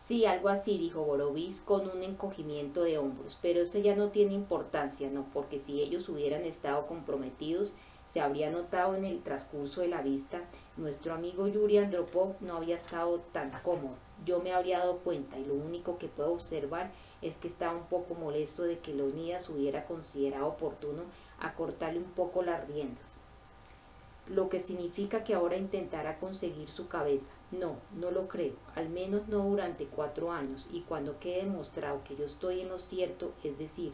Sí, algo así, dijo Borovis con un encogimiento de hombros, pero eso ya no tiene importancia, ¿no? Porque si ellos hubieran estado comprometidos, se habría notado en el transcurso de la vista, nuestro amigo Yuri Andropov no había estado tan cómodo. Yo me habría dado cuenta y lo único que puedo observar es que estaba un poco molesto de que Leonidas hubiera considerado oportuno acortarle un poco las riendas, lo que significa que ahora intentará conseguir su cabeza. No, no lo creo, al menos no durante 4 años, y cuando quede demostrado que yo estoy en lo cierto, es decir,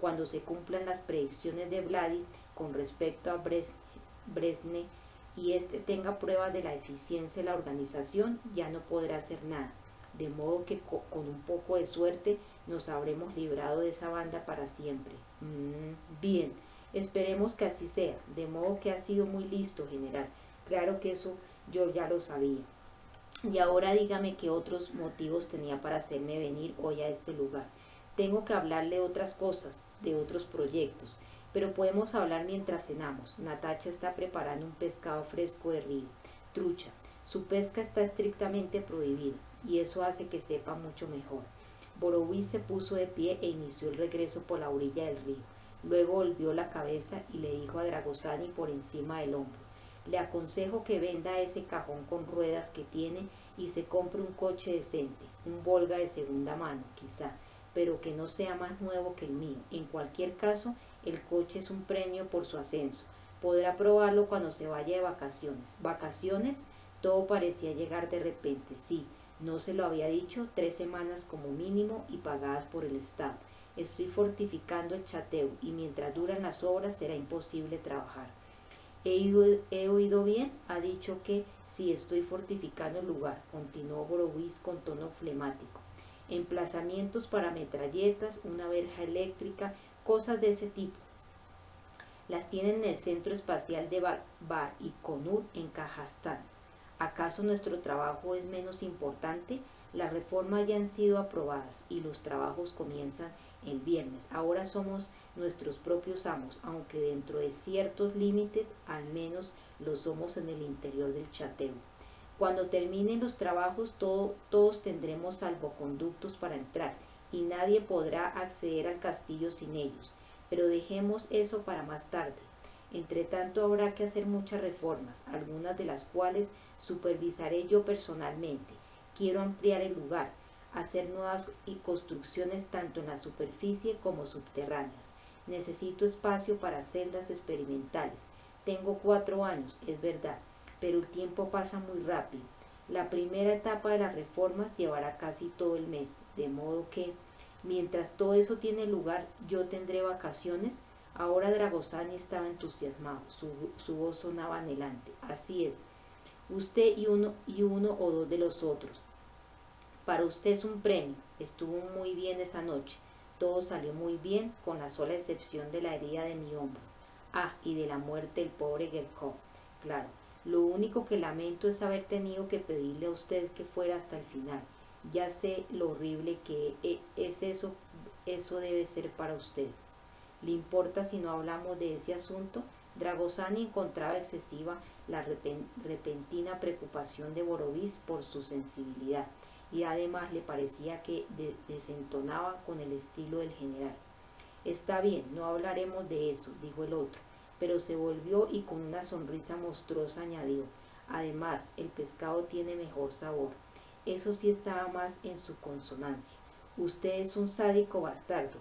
cuando se cumplan las predicciones de Vladi con respecto a Brezhnev y éste tenga pruebas de la eficiencia de la organización, ya no podrá hacer nada. De modo que con un poco de suerte nos habremos librado de esa banda para siempre. Bien, esperemos que así sea, de modo que ha sido muy listo, general. Claro que eso yo ya lo sabía. Y ahora dígame qué otros motivos tenía para hacerme venir hoy a este lugar. Tengo que hablarle de otras cosas, de otros proyectos, pero podemos hablar mientras cenamos. Natacha está preparando un pescado fresco de río, trucha. Su pesca está estrictamente prohibida, y eso hace que sepa mucho mejor. Borovis se puso de pie e inició el regreso por la orilla del río. Luego volvió la cabeza y le dijo a Dragosani por encima del hombro: le aconsejo que venda ese cajón con ruedas que tiene y se compre un coche decente, un Volga de segunda mano, quizá, pero que no sea más nuevo que el mío. En cualquier caso, el coche es un premio por su ascenso. Podrá probarlo cuando se vaya de vacaciones. ¿Vacaciones? Todo parecía llegar de repente. Sí, no se lo había dicho, 3 semanas como mínimo y pagadas por el Estado. Estoy fortificando el Chateu y mientras duran las obras será imposible trabajar. He oído bien, ha dicho que sí, estoy fortificando el lugar, continuó Borovis con tono flemático. Emplazamientos para metralletas, una verja eléctrica, cosas de ese tipo. Las tienen en el Centro Espacial de Baikonur en Kazajstán. ¿Acaso nuestro trabajo es menos importante? Las reformas ya han sido aprobadas y los trabajos comienzan el viernes. Ahora somos nuestros propios amos, aunque dentro de ciertos límites, al menos lo somos en el interior del Chateu. Cuando terminen los trabajos, todos tendremos salvoconductos para entrar y nadie podrá acceder al castillo sin ellos. Pero dejemos eso para más tarde. Entre tanto habrá que hacer muchas reformas, algunas de las cuales supervisaré yo personalmente. Quiero ampliar el lugar, hacer nuevas construcciones tanto en la superficie como subterráneas. Necesito espacio para celdas experimentales. Tengo 4 años, es verdad, pero el tiempo pasa muy rápido. La primera etapa de las reformas llevará casi todo el mes, de modo que, mientras todo eso tiene lugar, yo tendré vacaciones. Ahora Dragosani estaba entusiasmado, su voz sonaba anhelante. Así es, usted y uno o dos de los otros. Para usted es un premio. Estuvo muy bien esa noche. Todo salió muy bien, con la sola excepción de la herida de mi hombro. Ah, y de la muerte del pobre Gerkov. Claro, lo único que lamento es haber tenido que pedirle a usted que fuera hasta el final. Ya sé lo horrible que es eso. Eso debe ser para usted. ¿Le importa si no hablamos de ese asunto? Dragosani encontraba excesiva la repentina preocupación de Borovis por su sensibilidad, y además le parecía que desentonaba con el estilo del general. Está bien, no hablaremos de eso, dijo el otro, pero se volvió y con una sonrisa monstruosa añadió: además, el pescado tiene mejor sabor. Eso sí estaba más en su consonancia. Usted es un sádico bastardo.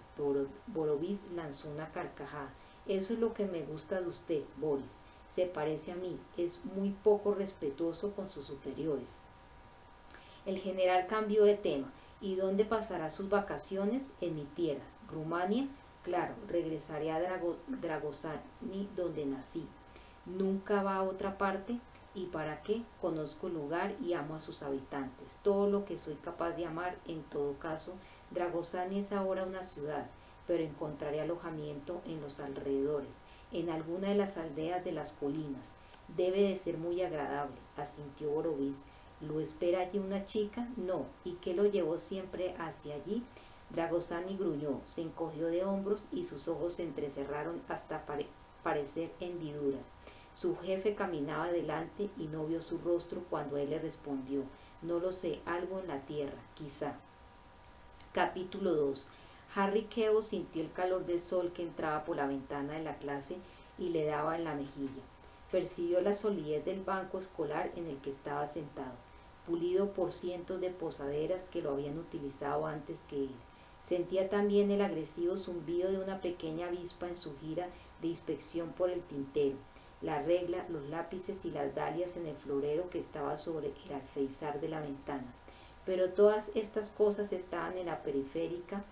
Borovis lanzó una carcajada. Eso es lo que me gusta de usted, Boris. Se parece a mí, es muy poco respetuoso con sus superiores. El general cambió de tema. ¿Y dónde pasará sus vacaciones? En mi tierra, Rumania. Claro, regresaré a Dragosani, donde nací. ¿Nunca va a otra parte? ¿Y para qué? Conozco el lugar y amo a sus habitantes, todo lo que soy capaz de amar. En todo caso, Dragosani es ahora una ciudad, pero encontraré alojamiento en los alrededores, en alguna de las aldeas de las colinas. Debe de ser muy agradable, asintió Borovis. ¿Lo espera allí una chica? No. ¿Y qué lo llevó siempre hacia allí? Dragosani gruñó, se encogió de hombros y sus ojos se entrecerraron hasta parecer hendiduras. Su jefe caminaba delante y no vio su rostro cuando él le respondió: No lo sé, algo en la tierra, quizá. Capítulo 2. Harry Queo sintió el calor del sol que entraba por la ventana de la clase y le daba en la mejilla. Percibió la solidez del banco escolar en el que estaba sentado, pulido por cientos de posaderas que lo habían utilizado antes que él. Sentía también el agresivo zumbido de una pequeña avispa en su gira de inspección por el tintero, la regla, los lápices y las dalias en el florero que estaba sobre el alféizar de la ventana. Pero todas estas cosas estaban en la periférica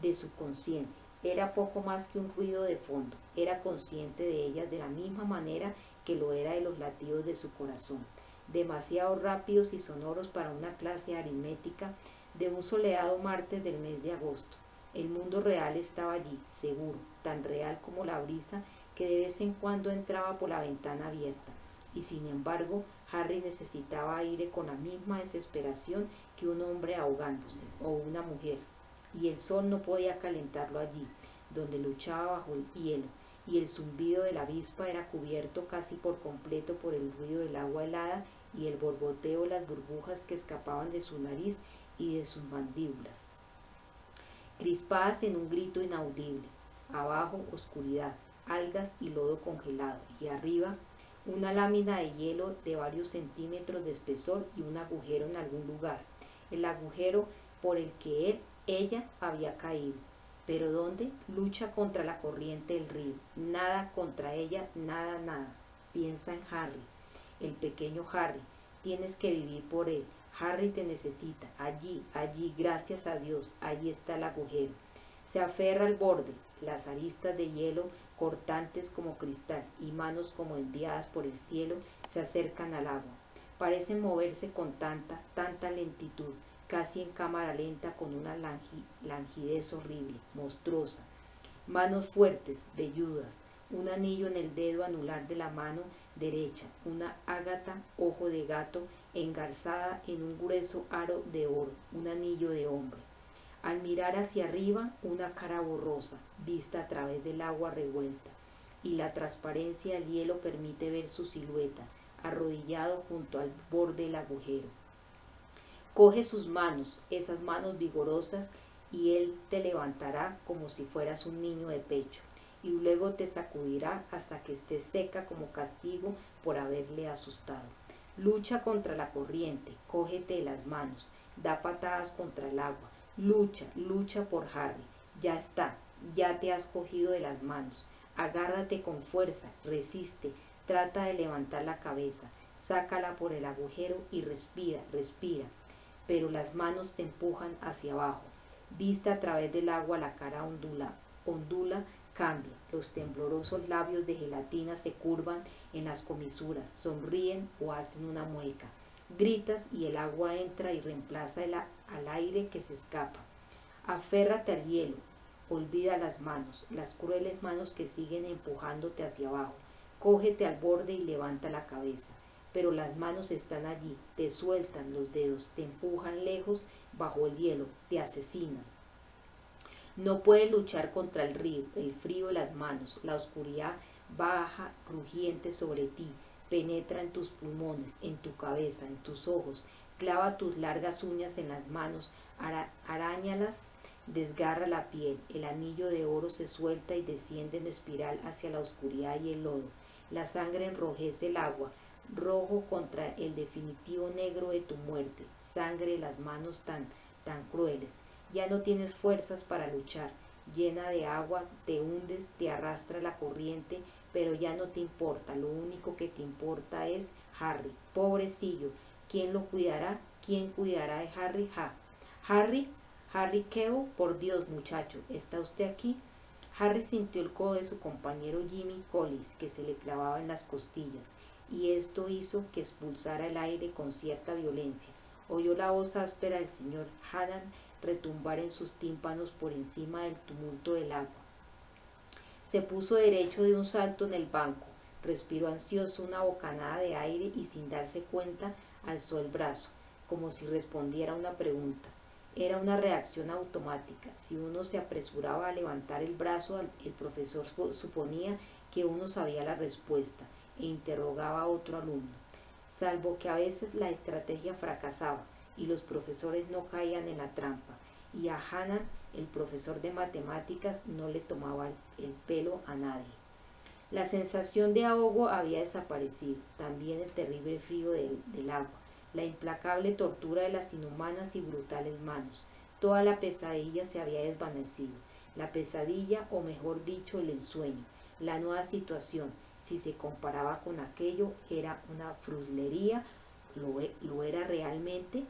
de su conciencia. Era poco más que un ruido de fondo. Era consciente de ellas de la misma manera que lo era de los latidos de su corazón, demasiado rápidos y sonoros para una clase aritmética de un soleado martes del mes de agosto. El mundo real estaba allí, seguro, tan real como la brisa que de vez en cuando entraba por la ventana abierta, y sin embargo Harry necesitaba aire con la misma desesperación que un hombre ahogándose, o una mujer, y el sol no podía calentarlo allí, donde luchaba bajo el hielo, y el zumbido de la avispa era cubierto casi por completo por el ruido del agua helada y el borboteo de las burbujas que escapaban de su nariz y de sus mandíbulas, crispadas en un grito inaudible. Abajo, oscuridad, algas y lodo congelado, y arriba, una lámina de hielo de varios centímetros de espesor y un agujero en algún lugar, el agujero por el que ella había caído. ¿Pero dónde? Lucha contra la corriente del río. Nada contra ella, nada, nada. Piensa en Harry, el pequeño Harry. Tienes que vivir por él. Harry te necesita. Allí, allí, gracias a Dios, allí está el agujero. Se aferra al borde, las aristas de hielo cortantes como cristal y manos como enviadas por el cielo se acercan al agua. Parecen moverse con tanta lentitud, casi en cámara lenta, con una langidez horrible, monstruosa. Manos fuertes, velludas, un anillo en el dedo anular de la mano derecha, una ágata, ojo de gato, engarzada en un grueso aro de oro, un anillo de hombre. Al mirar hacia arriba, una cara borrosa, vista a través del agua revuelta, y la transparencia del hielo permite ver su silueta, arrodillado junto al borde del agujero. Coge sus manos, esas manos vigorosas, y él te levantará como si fueras un niño de pecho, y luego te sacudirá hasta que estés seca como castigo por haberle asustado. Lucha contra la corriente, cógete de las manos, da patadas contra el agua, lucha, lucha por Harry. Ya está, ya te has cogido de las manos. Agárrate con fuerza, resiste, trata de levantar la cabeza, sácala por el agujero y respira, respira. Pero las manos te empujan hacia abajo. Vista a través del agua, la cara ondula, cambia. Los temblorosos labios de gelatina se curvan en las comisuras, sonríen o hacen una mueca. Gritas y el agua entra y reemplaza al aire que se escapa. Aférrate al hielo, olvida las manos, las crueles manos que siguen empujándote hacia abajo. Cógete al borde y levanta la cabeza. Pero las manos están allí, te sueltan los dedos, te empujan lejos bajo el hielo, te asesinan. No puedes luchar contra el río, el frío de las manos, la oscuridad baja, rugiente sobre ti, penetra en tus pulmones, en tu cabeza, en tus ojos, clava tus largas uñas en las manos, aráñalas, desgarra la piel, el anillo de oro se suelta y desciende en espiral hacia la oscuridad y el lodo, la sangre enrojece el agua, rojo contra el definitivo negro de tu muerte, sangre de las manos tan crueles. Ya no tienes fuerzas para luchar, llena de agua, te hundes, te arrastra la corriente, pero ya no te importa, lo único que te importa es Harry, pobrecillo, ¿quién lo cuidará? ¿Quién cuidará de Harry? Harry Queo, por Dios muchacho, ¿está usted aquí? Harry sintió el codo de su compañero Jimmy Collins que se le clavaba en las costillas, y esto hizo que expulsara el aire con cierta violencia. Oyó la voz áspera del señor Hannan retumbar en sus tímpanos por encima del tumulto del agua. Se puso derecho de un salto en el banco, respiró ansioso una bocanada de aire y sin darse cuenta alzó el brazo, como si respondiera a una pregunta. Era una reacción automática. Si uno se apresuraba a levantar el brazo, el profesor suponía que uno sabía la respuesta e interrogaba a otro alumno. Salvo que a veces la estrategia fracasaba, y los profesores no caían en la trampa, y a Hanan, el profesor de matemáticas, no le tomaba el pelo a nadie. La sensación de ahogo había desaparecido, también el terrible frío del agua, la implacable tortura de las inhumanas y brutales manos. Toda la pesadilla se había desvanecido. La pesadilla, o mejor dicho, el ensueño. La nueva situación, si se comparaba con aquello, era una fruslería, lo era realmente.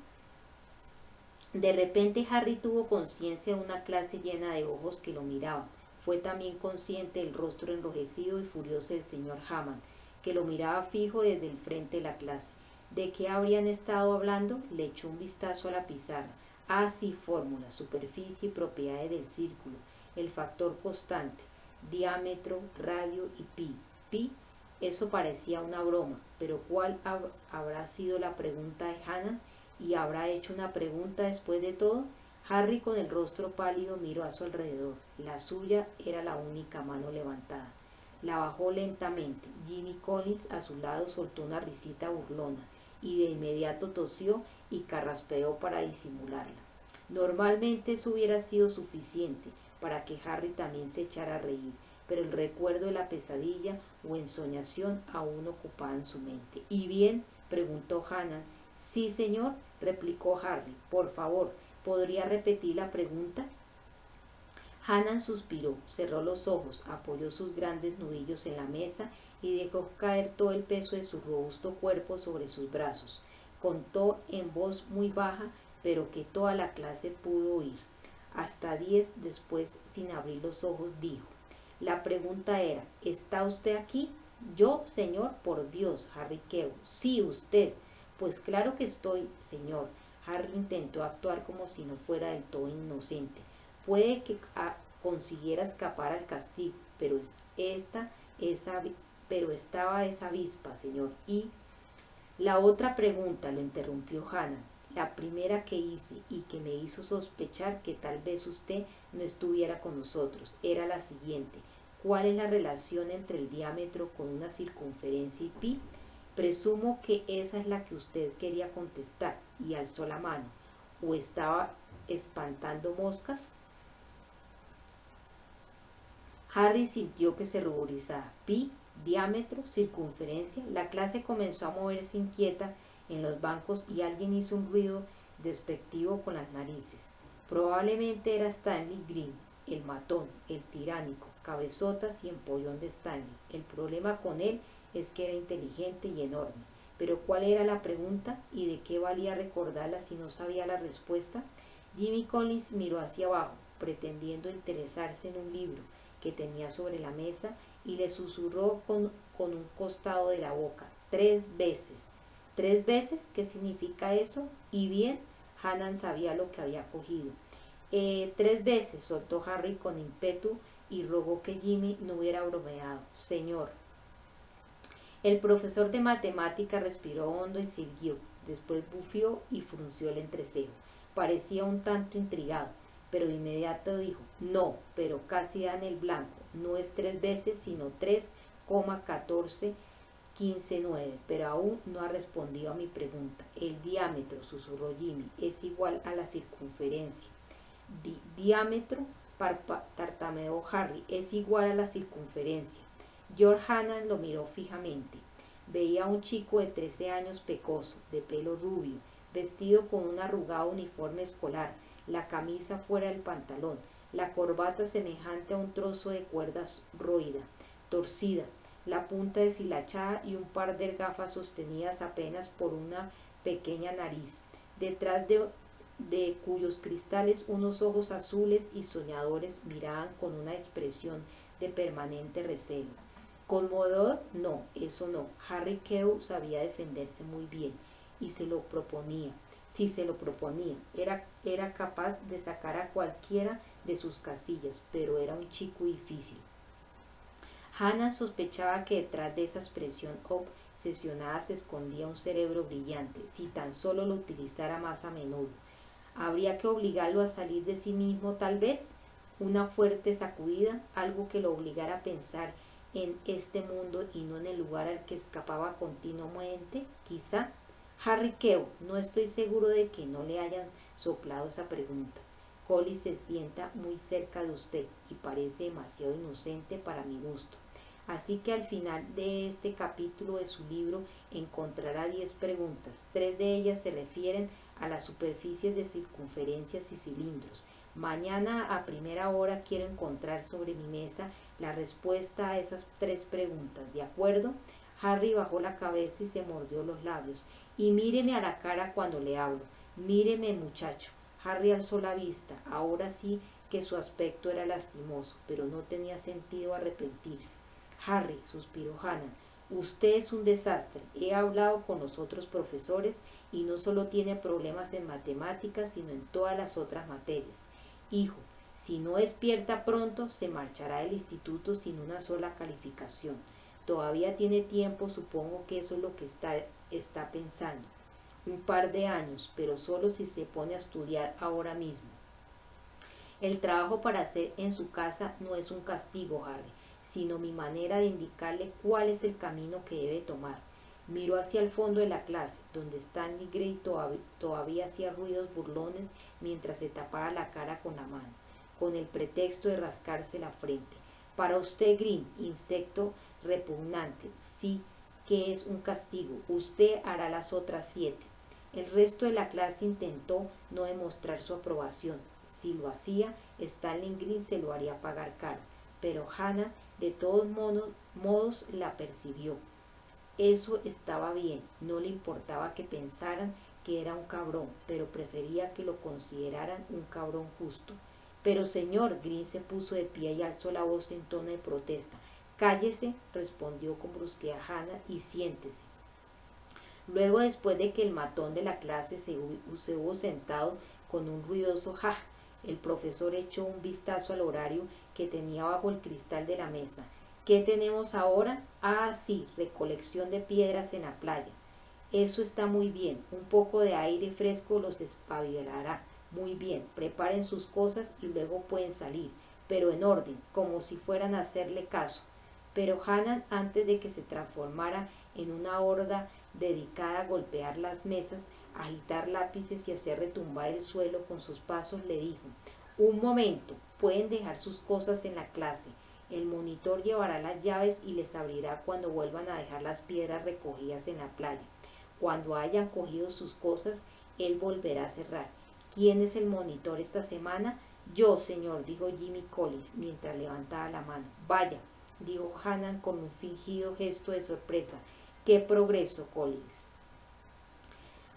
De repente Harry tuvo conciencia de una clase llena de ojos que lo miraban. Fue también consciente del rostro enrojecido y furioso del señor Hammond, que lo miraba fijo desde el frente de la clase. ¿De qué habrían estado hablando? Le echó un vistazo a la pizarra. Ah, sí, fórmula, superficie y propiedades del círculo, el factor constante, diámetro, radio y pi. Pi, eso parecía una broma, pero ¿cuál habrá sido la pregunta de Hannah? ¿Y habrá hecho una pregunta después de todo? Harry, con el rostro pálido, miró a su alrededor. La suya era la única mano levantada. La bajó lentamente. Jimmy Collins, a su lado, soltó una risita burlona y de inmediato tosió y carraspeó para disimularla. Normalmente eso hubiera sido suficiente para que Harry también se echara a reír, pero el recuerdo de la pesadilla o ensoñación aún ocupaba en su mente. ¿Y bien?, preguntó Hannah. Sí, señor, replicó Harry. Por favor, ¿podría repetir la pregunta? Hannah suspiró, cerró los ojos, apoyó sus grandes nudillos en la mesa y dejó caer todo el peso de su robusto cuerpo sobre sus brazos. Contó en voz muy baja, pero que toda la clase pudo oír. Hasta 10 después, sin abrir los ojos, dijo: la pregunta era: ¿está usted aquí? Yo, señor, por Dios, Harry Queo. Sí, usted. Pues claro que estoy, señor. Harry intentó actuar como si no fuera del todo inocente. Puede que consiguiera escapar al castigo, pero estaba esa avispa, señor. Y la otra pregunta, lo interrumpió Hannah, la primera que hice y que me hizo sospechar que tal vez usted no estuviera con nosotros, era la siguiente: ¿cuál es la relación entre el diámetro con una circunferencia y pi? Presumo que esa es la que usted quería contestar, y alzó la mano. ¿O estaba espantando moscas? Harry sintió que se ruborizaba. Pi, diámetro, circunferencia. La clase comenzó a moverse inquieta en los bancos y alguien hizo un ruido despectivo con las narices. Probablemente era Stanley Green, el matón, el tiránico, cabezotas y empollón de Stanley. El problema con él es que era inteligente y enorme. Pero ¿cuál era la pregunta y de qué valía recordarla si no sabía la respuesta? Jimmy Collins miró hacia abajo, pretendiendo interesarse en un libro que tenía sobre la mesa, y le susurró con un costado de la boca: 3 veces. ¿3 veces? ¿Qué significa eso? Y bien, Hannah sabía lo que había cogido. 3 veces, soltó Harry con ímpetu, y rogó que Jimmy no hubiera bromeado. Señor. El profesor de matemática respiró hondo y siguió. Después bufió y frunció el entrecejo. Parecía un tanto intrigado, pero de inmediato dijo: no, pero casi da en el blanco. No es 3 veces, sino 3,1415,9. Pero aún no ha respondido a mi pregunta. El diámetro, susurró Jimmy, es igual a la circunferencia. Diámetro, tartamudeó Harry, es igual a la circunferencia. George Hannah lo miró fijamente. Veía a un chico de 13 años, pecoso, de pelo rubio, vestido con un arrugado uniforme escolar, la camisa fuera del pantalón, la corbata semejante a un trozo de cuerda roída, torcida, la punta deshilachada y un par de gafas sostenidas apenas por una pequeña nariz, detrás de cuyos cristales unos ojos azules y soñadores miraban con una expresión de permanente recelo. ¿Conmovedor? No, eso no. Harry Queo sabía defenderse muy bien, y se lo proponía. Si se lo proponía, era capaz de sacar a cualquiera de sus casillas, pero era un chico difícil. Hannah sospechaba que detrás de esa expresión obsesionada se escondía un cerebro brillante, si tan solo lo utilizara más a menudo. Habría que obligarlo a salir de sí mismo, tal vez. Una fuerte sacudida, algo que lo obligara a pensar en este mundo y no en el lugar al que escapaba continuamente, quizá. Harry Kew, no estoy seguro de que no le hayan soplado esa pregunta. Collie se sienta muy cerca de usted y parece demasiado inocente para mi gusto. Así que al final de este capítulo de su libro encontrará 10 preguntas. 3 de ellas se refieren a las superficies de circunferencias y cilindros. Mañana a primera hora quiero encontrar sobre mi mesa la respuesta a esas 3 preguntas. ¿De acuerdo? Harry bajó la cabeza y se mordió los labios. Y míreme a la cara cuando le hablo. Míreme, muchacho. Harry alzó la vista. Ahora sí que su aspecto era lastimoso, pero no tenía sentido arrepentirse. Harry, suspiró Hannah, usted es un desastre. He hablado con los otros profesores y no solo tiene problemas en matemáticas, sino en todas las otras materias. Hijo, si no despierta pronto, se marchará del instituto sin una sola calificación. Todavía tiene tiempo, supongo que eso es lo que está pensando. Un par de años, pero solo si se pone a estudiar ahora mismo. El trabajo para hacer en su casa no es un castigo, Harry, sino mi manera de indicarle cuál es el camino que debe tomar. Miró hacia el fondo de la clase, donde Stanley Gray todavía hacía ruidos burlones mientras se tapaba la cara con la mano, con el pretexto de rascarse la frente. Para usted, Green, insecto repugnante, sí que es un castigo. Usted hará las otras 7. El resto de la clase intentó no demostrar su aprobación. Si lo hacía, Stanley Green se lo haría pagar caro. Pero Hannah de todos modos la percibió. Eso estaba bien, no le importaba que pensaran que era un cabrón, pero prefería que lo consideraran un cabrón justo. Pero señor, Green se puso de pie y alzó la voz en tono de protesta. Cállese, respondió con brusquedad Hannah, y siéntese. Luego, después de que el matón de la clase se hubo sentado con un ruidoso ja, el profesor echó un vistazo al horario que tenía bajo el cristal de la mesa. ¿Qué tenemos ahora? Ah, sí, recolección de piedras en la playa. Eso está muy bien, un poco de aire fresco los espabilará. Muy bien, preparen sus cosas y luego pueden salir, pero en orden, como si fueran a hacerle caso. Pero Hannah, antes de que se transformara en una horda dedicada a golpear las mesas, agitar lápices y hacer retumbar el suelo con sus pasos, le dijo: un momento, pueden dejar sus cosas en la clase. El monitor llevará las llaves y les abrirá cuando vuelvan a dejar las piedras recogidas en la playa. Cuando hayan cogido sus cosas, él volverá a cerrar. ¿Quién es el monitor esta semana? Yo, señor, dijo Jimmy Collins mientras levantaba la mano. Vaya, dijo Hannah con un fingido gesto de sorpresa. ¡Qué progreso, Collins!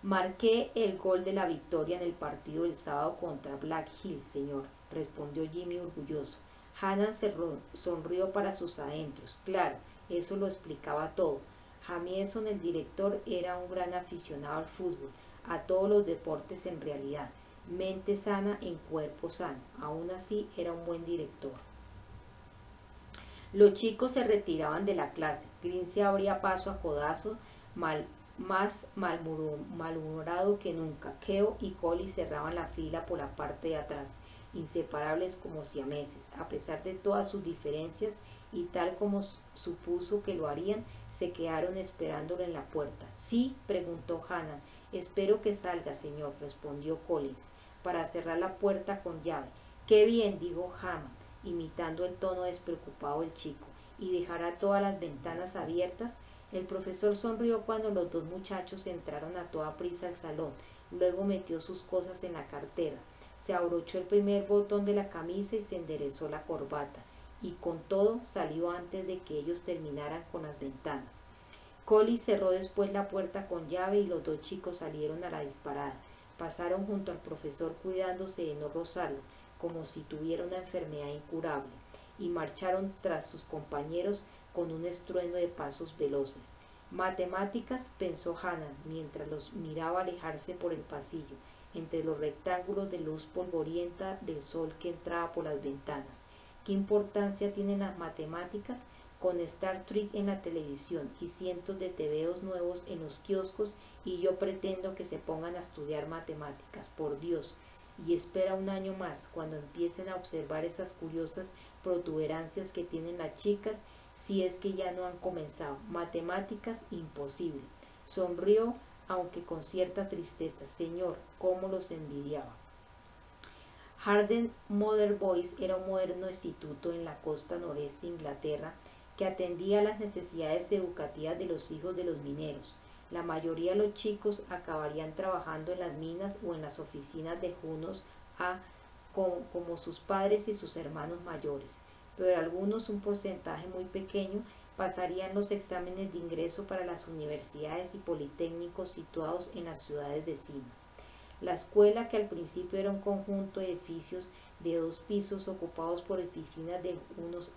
Marqué el gol de la victoria en el partido del sábado contra Black Hill, señor, respondió Jimmy orgulloso. Hannah se sonrió para sus adentros. Claro, eso lo explicaba todo. Jamieson, el director, era un gran aficionado al fútbol, a todos los deportes en realidad. Mente sana en cuerpo sano. Aún así, era un buen director. Los chicos se retiraban de la clase. Green se abría paso a codazos, más malhumorado que nunca. Kew y Collie cerraban la fila por la parte de atrás, inseparables como siameses. A pesar de todas sus diferencias, y tal como supuso que lo harían, se quedaron esperándolo en la puerta. ¿Sí? Preguntó Hannah. Espero que salga, señor, respondió Collins, para cerrar la puerta con llave. Qué bien, dijo Hammond, imitando el tono despreocupado del chico. ¿Y dejará todas las ventanas abiertas? El profesor sonrió cuando los dos muchachos entraron a toda prisa al salón. Luego metió sus cosas en la cartera. Se abrochó el primer botón de la camisa y se enderezó la corbata. Y con todo salió antes de que ellos terminaran con las ventanas. Collie cerró después la puerta con llave y los dos chicos salieron a la disparada. Pasaron junto al profesor cuidándose de no rozarlo, como si tuviera una enfermedad incurable, y marcharon tras sus compañeros con un estruendo de pasos veloces. Matemáticas, pensó Hannah, mientras los miraba alejarse por el pasillo, entre los rectángulos de luz polvorienta del sol que entraba por las ventanas. ¿Qué importancia tienen las matemáticas? Con Star Trek en la televisión y cientos de tebeos nuevos en los kioscos, y yo pretendo que se pongan a estudiar matemáticas, por Dios. Y espera un año más, cuando empiecen a observar esas curiosas protuberancias que tienen las chicas, si es que ya no han comenzado. Matemáticas, imposible. Sonrió aunque con cierta tristeza. Señor, cómo los envidiaba. Harden Mother Boys era un moderno instituto en la costa noreste de Inglaterra que atendía a las necesidades educativas de los hijos de los mineros. La mayoría de los chicos acabarían trabajando en las minas o en las oficinas de Junos como sus padres y sus hermanos mayores, pero algunos, un porcentaje muy pequeño, pasarían los exámenes de ingreso para las universidades y politécnicos situados en las ciudades vecinas. La escuela, que al principio era un conjunto de edificios de 2 pisos ocupados por oficinas de unos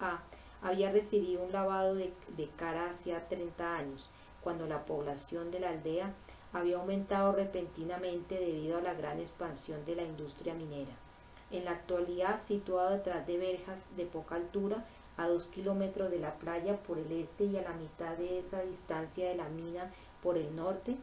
había recibido un lavado de cara hacía 30 años, cuando la población de la aldea había aumentado repentinamente debido a la gran expansión de la industria minera. En la actualidad, situado detrás de verjas de poca altura, a 2 kilómetros de la playa por el este y a la mitad de esa distancia de la mina por el norte,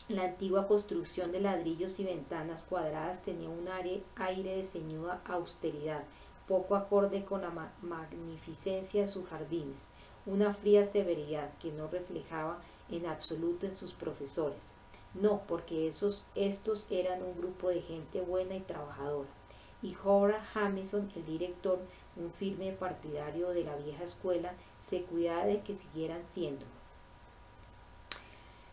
la antigua construcción de ladrillos y ventanas cuadradas tenía un aire de ceñuda austeridad, poco acorde con la magnificencia de sus jardines, una fría severidad que no reflejaba en absoluto en sus profesores. No, porque estos eran un grupo de gente buena y trabajadora. Y Howard Jamison, el director, un firme partidario de la vieja escuela, se cuidaba de que siguieran siéndolo.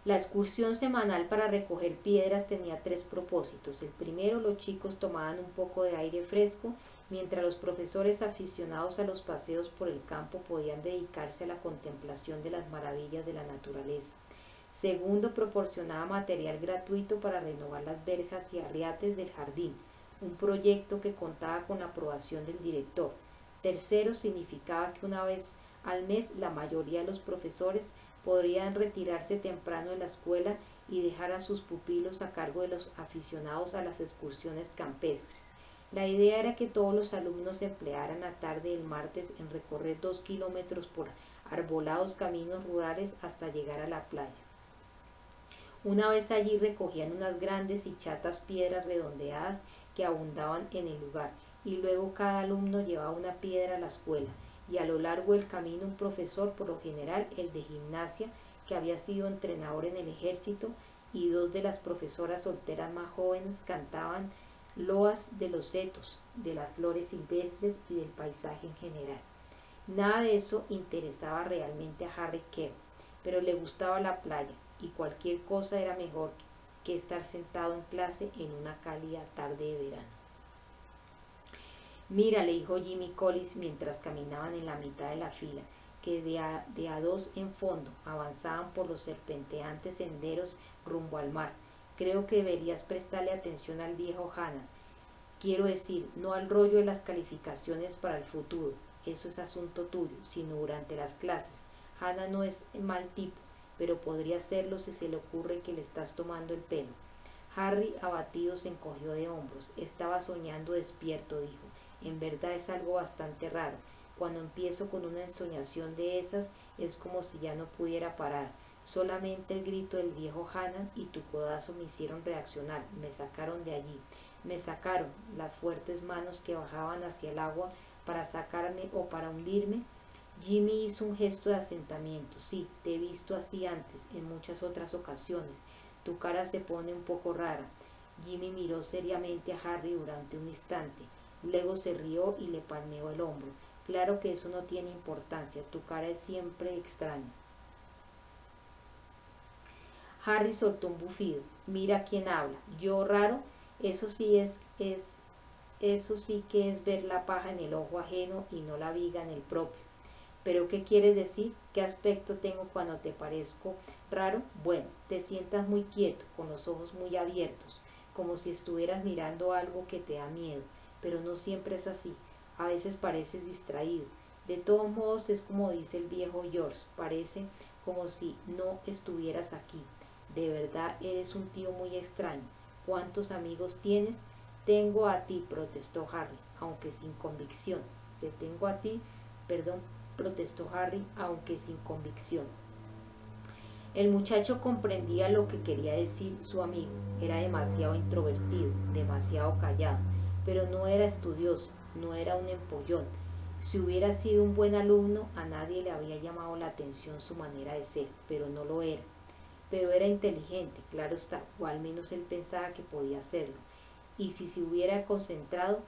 La excursión semanal para recoger piedras tenía 3 propósitos. El primero, los chicos tomaban un poco de aire fresco, mientras los profesores aficionados a los paseos por el campo podían dedicarse a la contemplación de las maravillas de la naturaleza. Segundo, proporcionaba material gratuito para renovar las verjas y arriates del jardín, un proyecto que contaba con la aprobación del director. Tercero, significaba que una vez al mes la mayoría de los profesores podrían retirarse temprano de la escuela y dejar a sus pupilos a cargo de los aficionados a las excursiones campestres. La idea era que todos los alumnos emplearan la tarde del martes en recorrer 2 kilómetros por arbolados caminos rurales hasta llegar a la playa. Una vez allí recogían unas grandes y chatas piedras redondeadas que abundaban en el lugar, y luego cada alumno llevaba una piedra a la escuela, y a lo largo del camino un profesor, por lo general el de gimnasia, que había sido entrenador en el ejército, y 2 de las profesoras solteras más jóvenes cantaban loas de los setos, de las flores silvestres y del paisaje en general. Nada de eso interesaba realmente a Harry Kemp, pero le gustaba la playa, y cualquier cosa era mejor que estar sentado en clase en una cálida tarde de verano. Mira, le dijo Jimmy Collins mientras caminaban en la mitad de la fila, que de a 2 en fondo avanzaban por los serpenteantes senderos rumbo al mar. Creo que deberías prestarle atención al viejo Hannah. Quiero decir, no al rollo de las calificaciones para el futuro, eso es asunto tuyo, sino durante las clases. Hannah no es mal tipo, pero podría serlo si se le ocurre que le estás tomando el pelo. Harry, abatido, se encogió de hombros. Estaba soñando despierto, dijo. En verdad es algo bastante raro. Cuando empiezo con una ensoñación de esas, es como si ya no pudiera parar. Solamente el grito del viejo Hannah y tu codazo me hicieron reaccionar. Me sacaron de allí. Me sacaron las fuertes manos que bajaban hacia el agua para sacarme o para hundirme. Jimmy hizo un gesto de asentimiento. Sí, te he visto así antes, en muchas otras ocasiones. Tu cara se pone un poco rara. Jimmy miró seriamente a Harry durante un instante. Luego se rió y le palmeó el hombro. Claro que eso no tiene importancia. Tu cara es siempre extraña. Harry soltó un bufido. Mira quién habla. Yo raro. Eso sí que es ver la paja en el ojo ajeno y no la viga en el propio. ¿Pero qué quieres decir? ¿Qué aspecto tengo cuando te parezco raro? Bueno, te sientas muy quieto, con los ojos muy abiertos, como si estuvieras mirando algo que te da miedo, pero no siempre es así. A veces pareces distraído. De todos modos es como dice el viejo George, parece como si no estuvieras aquí. De verdad eres un tío muy extraño. ¿Cuántos amigos tienes? Tengo a ti, protestó Harry, aunque sin convicción. Te tengo a ti, perdón, protestó Harry, aunque sin convicción. El muchacho comprendía lo que quería decir su amigo. Era demasiado introvertido, demasiado callado, pero no era estudioso, no era un empollón. Si hubiera sido un buen alumno, a nadie le había llamado la atención su manera de ser, pero no lo era. pero era inteligente, claro está, o al menos él pensaba que podía hacerlo, y si se hubiera concentrado,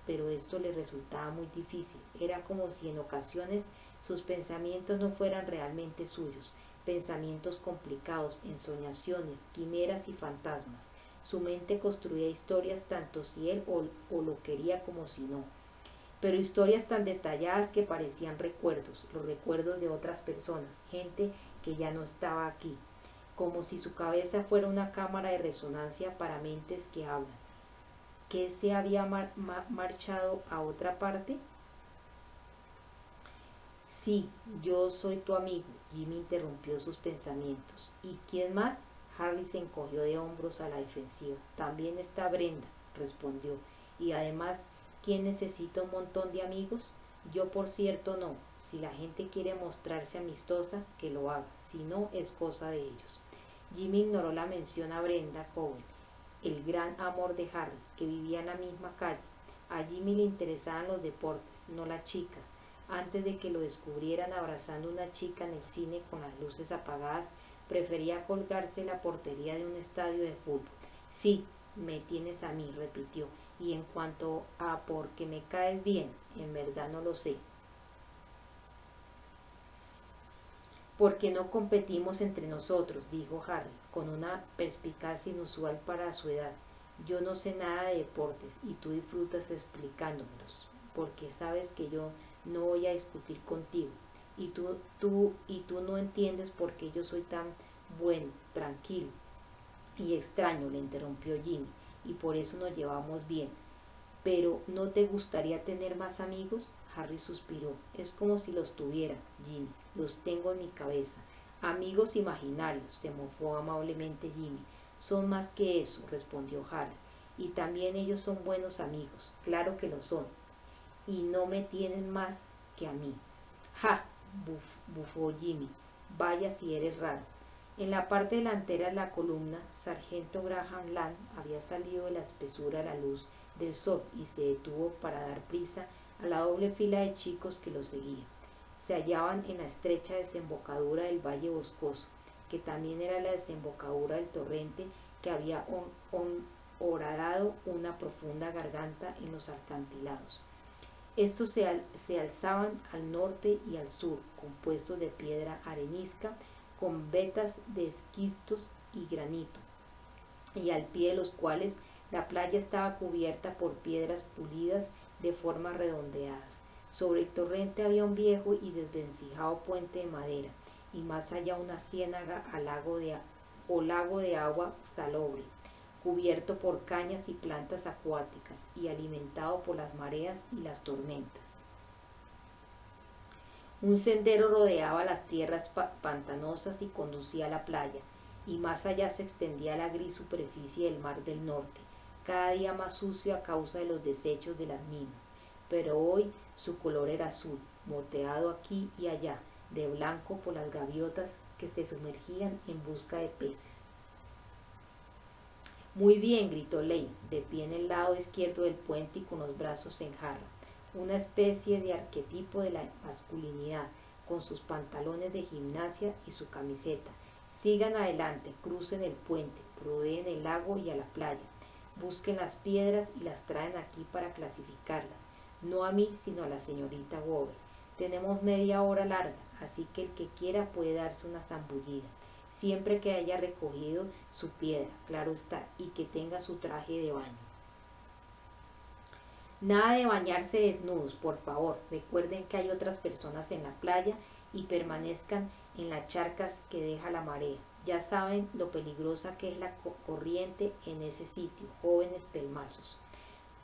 pero esto le resultaba muy difícil. Era como si en ocasiones sus pensamientos no fueran realmente suyos, pensamientos complicados, ensoñaciones, quimeras y fantasmas. Su mente construía historias tanto si él o lo quería como si no, pero historias tan detalladas que parecían recuerdos, los recuerdos de otras personas, gente que ya no estaba aquí, como si su cabeza fuera una cámara de resonancia para mentes que hablan. ¿Que se había marchado a otra parte? Sí, yo soy tu amigo. Jimmy interrumpió sus pensamientos. ¿Y quién más? Harry se encogió de hombros a la defensiva. También está Brenda, respondió. Y además, ¿quién necesita un montón de amigos? Yo, por cierto, no. Si la gente quiere mostrarse amistosa, que lo haga. Si no, es cosa de ellos. Jimmy ignoró la mención a Brenda Cowell, el gran amor de Harry, que vivía en la misma calle. A Jimmy le interesaban los deportes, no las chicas. Antes de que lo descubrieran abrazando a una chica en el cine con las luces apagadas, prefería colgarse en la portería de un estadio de fútbol. Sí, me tienes a mí, repitió, y en cuanto a por qué me caes bien, en verdad no lo sé. Porque no competimos entre nosotros, dijo Harry, con una perspicacia inusual para su edad. Yo no sé nada de deportes y tú disfrutas explicándomelos, porque sabes que yo no voy a discutir contigo. Y tú no entiendes por qué yo soy tan bueno, tranquilo y extraño, le interrumpió Jimmy, y por eso nos llevamos bien. Pero ¿no te gustaría tener más amigos? Harry suspiró. Es como si los tuviera, Jimmy. Los tengo en mi cabeza. Amigos imaginarios, se mofó amablemente Jimmy. Son más que eso, respondió Harry. Y también ellos son buenos amigos. Claro que lo son. Y no me tienen más que a mí. ¡Ja! Bufó Jimmy. Vaya si eres raro. En la parte delantera de la columna, Sargento Graham Land había salido de la espesura de la luz del sol y se detuvo para dar prisa a la doble fila de chicos que lo seguían. Se hallaban en la estrecha desembocadura del valle boscoso, que también era la desembocadura del torrente que había horadado una profunda garganta en los acantilados. Estos se alzaban al norte y al sur, compuestos de piedra arenisca, con vetas de esquistos y granito, y al pie de los cuales la playa estaba cubierta por piedras pulidas de formas redondeadas. Sobre el torrente había un viejo y desvencijado puente de madera, y más allá una ciénaga lago de agua salobre, cubierto por cañas y plantas acuáticas, y alimentado por las mareas y las tormentas. Un sendero rodeaba las tierras pantanosas y conducía a la playa, y más allá se extendía la gris superficie del mar del norte, cada día más sucio a causa de los desechos de las minas, pero hoy su color era azul, moteado aquí y allá, de blanco por las gaviotas que se sumergían en busca de peces. Muy bien, gritó Lane, de pie en el lado izquierdo del puente y con los brazos en jarra, una especie de arquetipo de la masculinidad, con sus pantalones de gimnasia y su camiseta. Sigan adelante, crucen el puente, rodeen el lago y a la playa. Busquen las piedras y las traen aquí para clasificarlas, no a mí, sino a la señorita Weber. Tenemos media hora larga, así que el que quiera puede darse una zambullida, siempre que haya recogido su piedra, claro está, y que tenga su traje de baño. Nada de bañarse desnudos, por favor. Recuerden que hay otras personas en la playa y permanezcan en las charcas que deja la marea. Ya saben lo peligrosa que es la corriente en ese sitio, jóvenes pelmazos.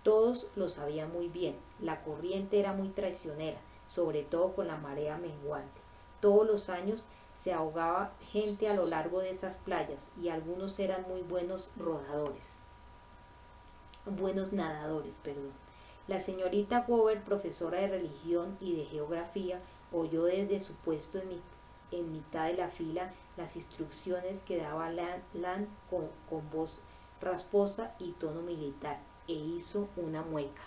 Todos lo sabían muy bien. La corriente era muy traicionera, sobre todo con la marea menguante. Todos los años se ahogaba gente a lo largo de esas playas y algunos eran muy buenos nadadores. La señorita Weber, profesora de religión y de geografía, oyó desde su puesto en mitad de la fila las instrucciones que daba Land con voz rasposa y tono militar, e hizo una mueca.